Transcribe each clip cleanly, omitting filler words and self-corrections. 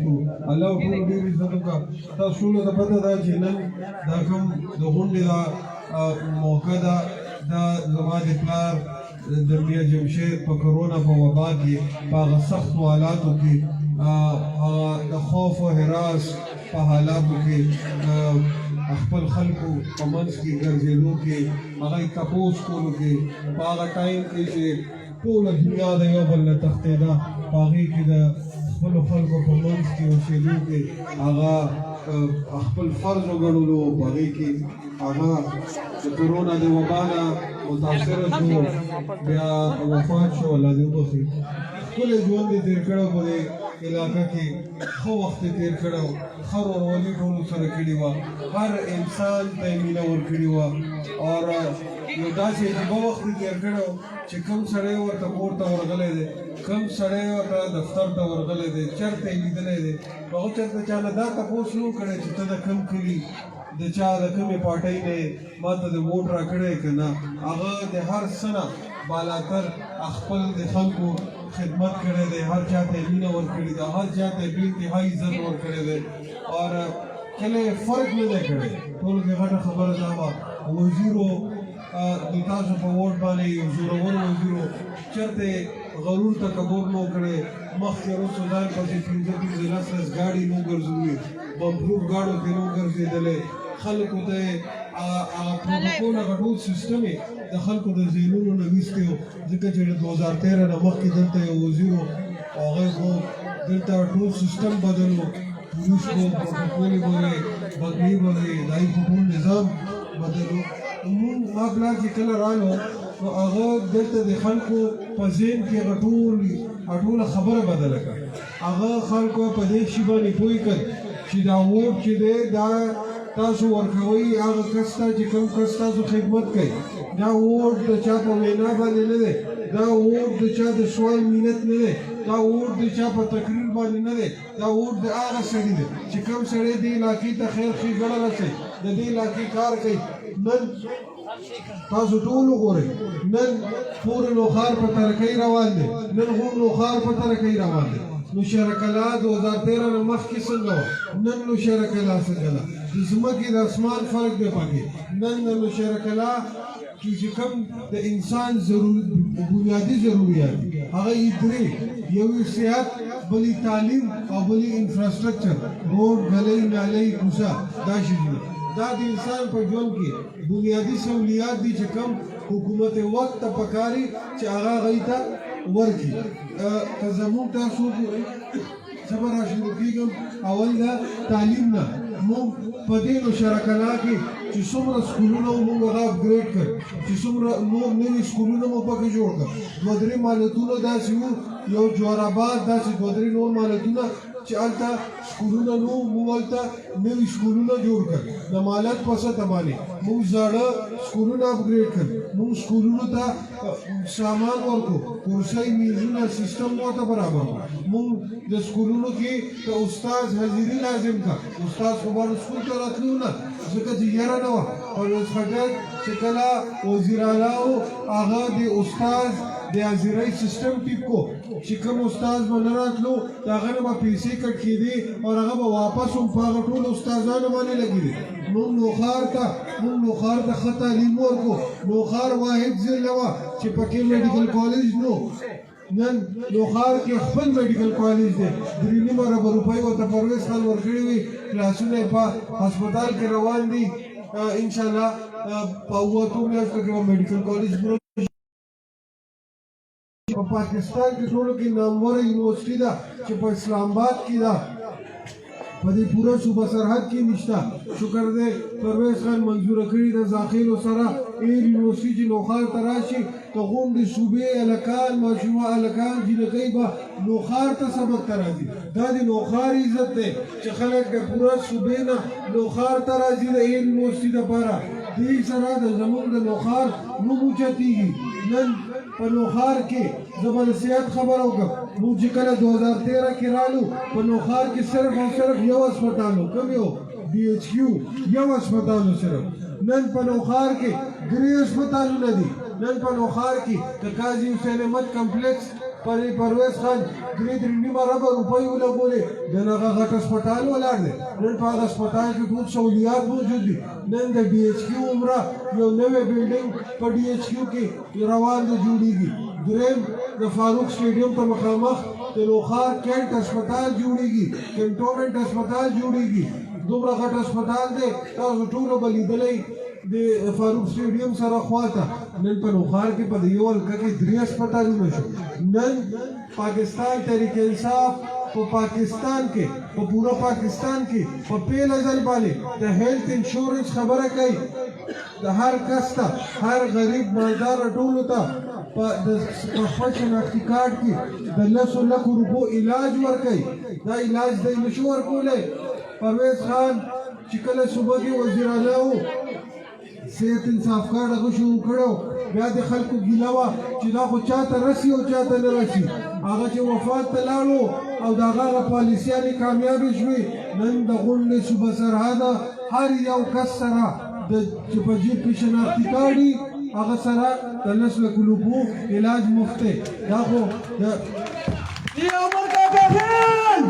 وکړو. الله ټول ډېر عزت وکړه. تاسو ټول ته پته ده چې نن دا کوم د غونډې دا موقع ده، دا زما د پلار د میا جمشید په کرونا په وبا کې په هغه سختو حالاتو کې د خوف او هراس په حالاتو کې خپل خلکو په منځ کې ګرځېدو کې هغه یې تپوس کولو کې په هغه ټایم کې چې ټوله دنیا د یو بل نه تښتېده، په هغې کې د خپلو خلکو په منځ کې اوسېدو کې هغه خپل فرض وګڼلو، په هغې کې هغه د کرونا د وبا نه متاثره شو، بیا وفات شو. الله دې وبخښي. ښکلی ژوند یې تېر کړی په دې علاقه کې، ښه وخت یې تېر کړی و، ښه ورورولي ټولو سره کړې وه، هر انسان ته یې مینه ورکړې وه. او یو داسې عجیبه وخت یې تېر کړی و چې کوم سړی ورته کور ته ورغلی دی، کوم سړی ورته دفتر ته ورغلی دی، چېرته یې لیدلی دی، هغه چېرته چا نه دا تپوس نه و کړی چې ته د کوم کلي د چا د کومې پارټۍ نه ما ته د ووټ راکړی که نه. هغه د هر څه نه بالاتر خپل د خلکو خدمت کړی دی، هر چا ته یې مینه ورکړې ده، هر چا ته یې بې انتها عزت ورکړی دی، او کله یې فرق نه دی کړی. ټولو کې غټه خبره دا وه وزیرو د تاسو په ووټ باندې یو زورور وزیرو چېرته یې غرور تکبر نه و کړی، مخکې وروسته ځان پسې پنځه لس ګاډي نه ګرځولي، بمپروف ګاډو کې نه ګرځېدلی، خلکو ته یې هغه پروتوکول هغه ټول سیسټم یې د خلکو د ذهنونو نه ویستی و، ځکه چې د 2013 نه مخکې دلته یو وزیر و، هغه خو دلته ټول سیسټم بدل و، پولیس به پروتوکول یې به بګۍ به وې، د هغې خو ټول نظام بدل و. ما پلار چې کله رالو نو هغه دلته د خلکو په ذهن کې هغه ټوله خبره بدله کړه. هغه خلکو په دې شي باندې پوه کړ چې دا ووټ چې دی دا تاسو ورکوئ هغه کس ته چې کوم کس تاسو خدمت کوي. دا ووټ د چا په وینا باندې نه دی، دا ووټ د چا د سوال مینت نه دی، دا ووټ د چا په تقریر باندې نه دی، دا ووټ د هغه سړي دی چې کوم سړی دې علاقې ته خیر ښېګڼه رسوي، د دې علاقې کار کوي. نن تاسو ټول وګورئ، نن پور نوخار په ترقۍ روان دی، نن غون نوخار په ترقۍ روان دی. نو شرکلا 2013 نه مخکې څنګه وه، نن نو شرکلا څنګه ده، د ځمکې د اسمان فرق دی پکې. نن نو شرکلا چې کوم د انسان بنیادي ضروريات هغه یې درې، یو یې صحت، بل یې تعلیم او بل یې انفراسټرکچر، روډ، ګلۍ، نالۍ، کوڅه، دا شیونه دا د انسان په ژوند کې بنیادي سہولیات دي چې کوم حکومت وخت ته پکاري چې هغه هغوی ته ورکړي. که زموږ تاسو زه به راشروع کېږم اول د تعلیم نه. موږ په دې مشارکلا کې چې څومره سکولونه موږ هغه اپګریډ کړ، چې څومره نور نوي سکولونه مو پکې جوړ کړ. 2-3 مالتونه داسې وو، یو جوارآباد داسې 2-3 نور مالتونه چې هلته سکولونه نو موږ هلته نوي سکولونه جوړ کړ. د مالت په سطح باندې موږ زاړه سکولونه اپګریډ کړ، موږ سکولونو ته سامان ورکړو، کرسۍ، میزونه، سیسټم ورته برابر کړو. موږ د سکولونو کې د استاد حاضري لازم کړه. استاد خو به سکول ته راتلو نه، ځکه چې یاره نه وه. پرویز خټک چې کله وزیر اعلی و هغه د استاد د حاضرۍ سیسټم ټیپ کو چې کوم استاد به نه راتلو د هغه نه به پیسې کټ کېدې او هغه به واپس هم په هغه ټولو استادانو باندې لګېدې. موږ نوخار ته ښه تعلیم ورکړو. نوخار واحد ضلع وه چې پکې میډیکل کالج نو. نن نوخار کې خپل میډیکل کالج دی. 3.5 ارب روپۍ ورته پرویز خان ورکړي وي، کلاسونه یې په هسپتال کې روان دي. انشاءالله په 8 میاشتو کې به میډیکل کالج په پاکستان کې ټولو کې ناموره یونیورسټي ده چې په اسلام آباد کې ده، په دې پوره صوبه سرحد کې نشته. شکر دی پرویز خان منظوره کړي ده ذاخیلو سره ایر یونیورسټي چې نوخار ته راشي د غونډې صوبې هلکان، ماشومان، هلکان، جینکۍ به نوخار ته سبق ته راځي. دا د نوخار عزت دی چې خلک د پوره صوبې نه نوخار ته راځي د ایر یونیورسټي دپاره. دې سره د زموږ د نوخار نوم اوچتېږي. نن په نوخار کې زه به د صحت خبره وکړم. موږ چې کله 2013 کې رالو په نوخار کې صرف او صرف یو هسپتال و، کوم یو؟ BHQ، یو هسپتال و صرف. نن په نوخار کې 3 هسپتالونه دي. نن په نوخار کې د قاضي حسین احمد کمپلیکس پرویز خان 3.5 روپۍ ولګولې د هغه غټ هسپتال ولاړ دی نن په هغه هسپتال کې ټول سہولیات موجود دي نن د ډي ایچ کیو عمره یو نوې بلډینګ په ډي ایچ کیو کې روان دی جوړیږي دریم د فاروق سټیډیم په مخامخ د لوخار کینټ هسپتال جوړیږي کنټونمنټ هسپتال جوړیږي دومره غټ هسپتال دی تاسو ټولو به لیدلی د فاروق سټیډیم سره خواته نن په لوخار کې په یو هلکه کې 3 هسپتالونه شو نن پاکستان تحریک انصاف په پاکستان کې په پورا پاکستان کې په پیل ځل باندې د هیلث انشورنس خبره کوي د هر کس ته هر غریب مالدار ټولو ته په خپل شناختي کارت کې د 100 لکو روپو علاج ورکوي دا علاج دی نشو ورکولی پرویز خان چې کله صوبه کې وزیر اعلی و صحت انصاف کارت هغه شروع کړو بیا د خلکو ګیله وه چې دا خو چاته رسي او چاته نه رسي هغه چې وفات ته لاړو او د هغه پالیسیانې کامیابې شوې نن د غونډې صوبه سرحده هر یو کس سره چې په جیب کې شناختي کارت وي هغه سره د 10 لکو روپو علاج مفت دی دا خو عمر کاکا خان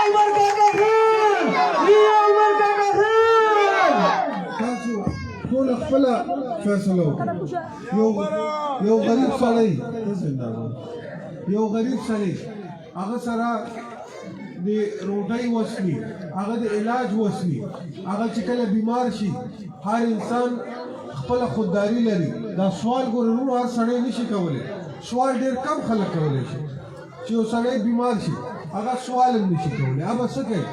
عمر کاکا خان عمر کاکا خان تاسو ټول خپل فیصله وکړئ یو غریب سړی هغه سره د روټۍ وسلي هغه د علاج وسلي هغه چې کله بیمار شي هر انسان خپل خودداري لري دا سوال ګورو هر سړی نشي کولی سوال ډیر کم خلک کولی شي چې یو سړی بیمار شي هغه سوال هم نشي کولی هغه څه کوي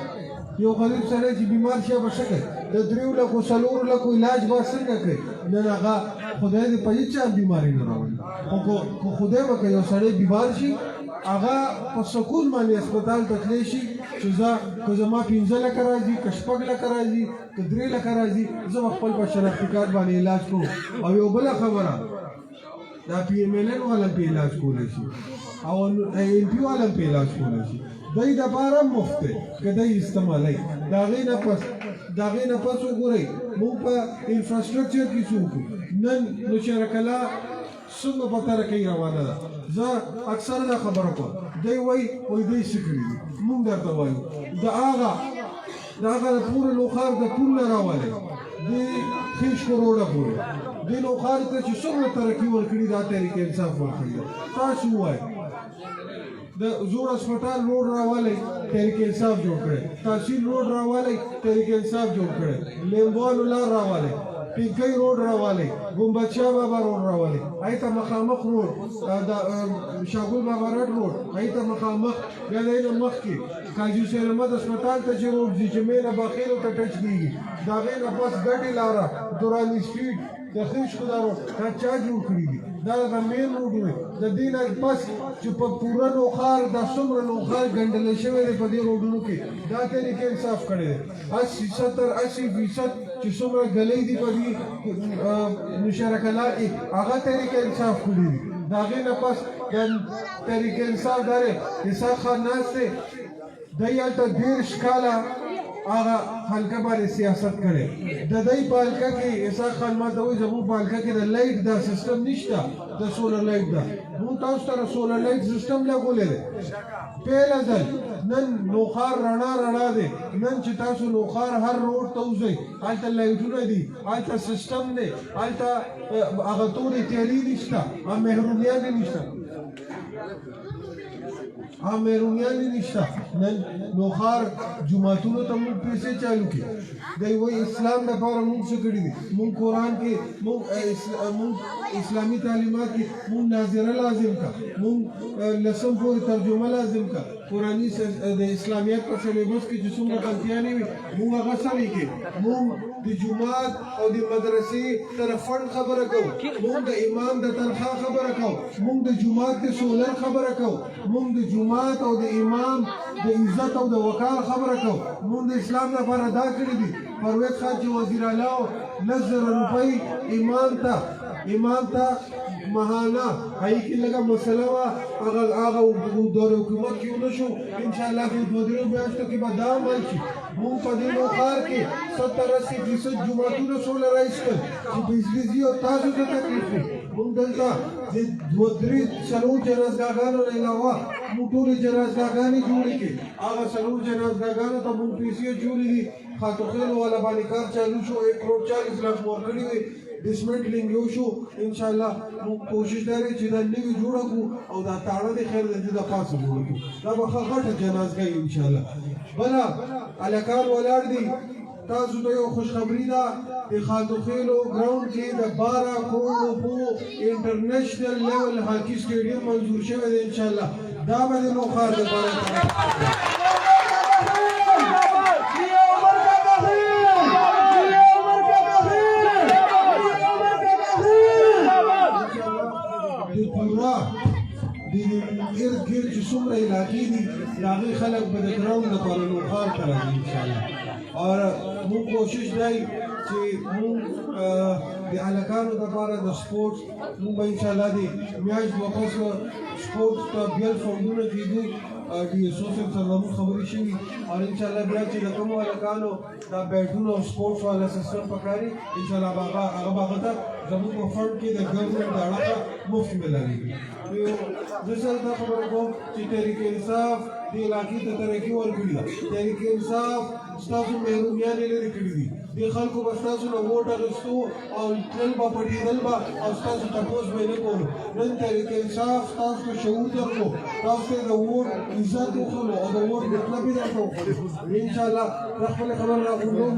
یو غریب سړی چې بیمار شي هغه څه کوي د 3 لکو 4 لکو علاج به څنګه کوي نن هغه خدای دې په هیڅ بیماري نه راوړي خو خدای به که یو سړی بیمار شي هغه په سکون باندې هسپتال ته تللی شي چې که زما 15 لکه راځي که 6 لکه راځي که 3 لکه راځي زه به خپل په شناختي کارت باندې علاج کوم او یو بله خبره دا پی ایم ایل این والا په علاج کولی شي او این پی والا په علاج کولی شي دای دپاره مفت دی که دی استعمالوي د هغې نه پس وګورئ موږ په انفراسټرکچر کې څه وکړو نن نوشهره کلا څنګه په ترقۍ روانه ده زه اکثر دا خبره کوم دی وایي دوی څه کړي دي موږ درته وایو د هغه د پوره لوخار د پول نه راوالی د خیش کروړه پورې دې لوخار ته چې څومره ترقي ورکړي دا تحریک انصاف ورکړي ده تاسو ووایئ د زوړ هسپتال روډ راوالی تحریک انصاف جوړ کړی تحصیل روډ راوالی تحریک انصاف جوړ کړی لیمبوالو لار راوالی پینکۍ روډ راوالی ګمبد شاه بابا روډ راوالی هغې ته مخامخ روډ شاګل بابا رډ روډ هغې ته مخامخ بیا د هغې نه مخکې قاضي حسین احمد هسپتال ته چې روډ ځي چې مینه باخیلو ته ټچ کېږي د هغې نه پس ګډې لاره دوراني سټریټ د خیشکو دا روډ دا چا جوړ کړي دي دا د مین روډ وي د دې نه پس چې په پوره لوخار دا څومره لوخار ګنډلی شوی دی په دې روډونو کې دا تحریک انصاف کړی دی 80% چې څومره ګلۍ دي په دې نوشهره کلا کې هغه تحریک انصاف کړي دي د هغې نه پس تحریک انصاف دا دی اسحاق خان ناست دی دی هلته 30 کاله هغه حلقه باندې سیاست کړی د دې په حلقه کې اسحاق خان ماته وایي زموږ په حلقه کې د لایټ دا سیستم نشته د سولر لایټ دا موږ تاسو ته سولر لایټ سیستم لګولی دی پیله ځل نن لوخار رڼا دی نن چې تاسو لوخار هر روډ ته وځئ هلته لایټونه دي هلته سیستم دی هلته هغه تورې تیاري نشته محرومیانې نشته مېرونیانې نشته نن لوخار جوماتونو ته موږ پیسې چالو کړي دی وایي اسلام لپاره موږ څه کړي دي موږ قرآن کې موږ اسلامي تعلیمات کې موږ ناظره لازم کا موږ لسم پورې ترجمه لازم کا قرآني د اسلامیت په سلیبس کې چې څومره غلطیانې وي موږ هغه سمې کړي موږ د جومات او د مدرسې تر فنډ خبره کوو موږ د امام د تنخواه خبره کوو موږ د جومات د سولر خبره کوو موږ د جومات او د امام د عزت او د وقار خبره کوو موږ د اسلام لپاره دا کړي دي پرویز خان چې وزیر اعلی 10,000 روپۍ امام ته ماهانه هغې کې لږه مسله وه هغه دور حکومت کې ونه شو انشاءالله په 2-3 میاشتو کې به دا عمل شي موږ په دې لوخار کې 70-80% جوماتونه سولر رایز کړل چې بجلي ځي او تاسو ته تکلیف وي موږ دلته د دوه درې څلور جنازګاګانو نه علاوه موږ ټولې جنازګاګانې جوړې کړې هغه څلور جنازګاګانو ته موږ پیسې جوړې دي خاطر خیلو والا باندې کار چالو شو 1,40,00,000 ورکړي وي ډسمنټلینګ یو شو انشاءالله موږ کوشش لرو چې دا نوي جوړه کړو او دا تاړه د خیر د دې د پاسه جوړه کړو دا به ښه غټه جنازګۍ انشاءالله بله هلکان ولاړ دي تاسو ته یو خوشخبري ده د خاطر خیلو ګراوند کې د 12 کروڑ روپو انټرنیشنل لیول هاکي سټیډیم منظور شوی دی انشاءالله دا به د نوښار لپاره ګرد ګرد چې څومره علاقې دي د هغې خلک به د ګراوند لپاره نوښار ته راځي انشاءالله اور موږ کوشش دی چې موږ د هلکانو لپاره د سپورټس موږ به انشاءالله د میاشت دوه پس سپورټس ته بیل فنډونه کېږو ډي ایس او صاحب سره زموږ خبرې شوي او انشاءالله بیا چې د کومو هلکانو دا بیټونه او سپورټس والا سیسټم پکاري انشاءالله هغه به هغه ته زموږ په فنډ کې د ګورنمنټ د اړخه مفت ملاویږي زه سره دا خبره کوم چې تحریک انصاف د علاقې ته ترقي ورکړې ده تحریک انصاف ستاسو محرومیانې لرې کړي دي دې خلکو به ستاسو نه ووټ اخیستو او تلل به پټېدل به او ستاسو تپوس به یې نه کولو نن تحریک انصاف ستاسو ته شعور درکړو تاسو ته د ووټ عزت وښولو او د ووټ مطلب یې درته وښولو انشاءالله دا خپلې خبرې راغونډوم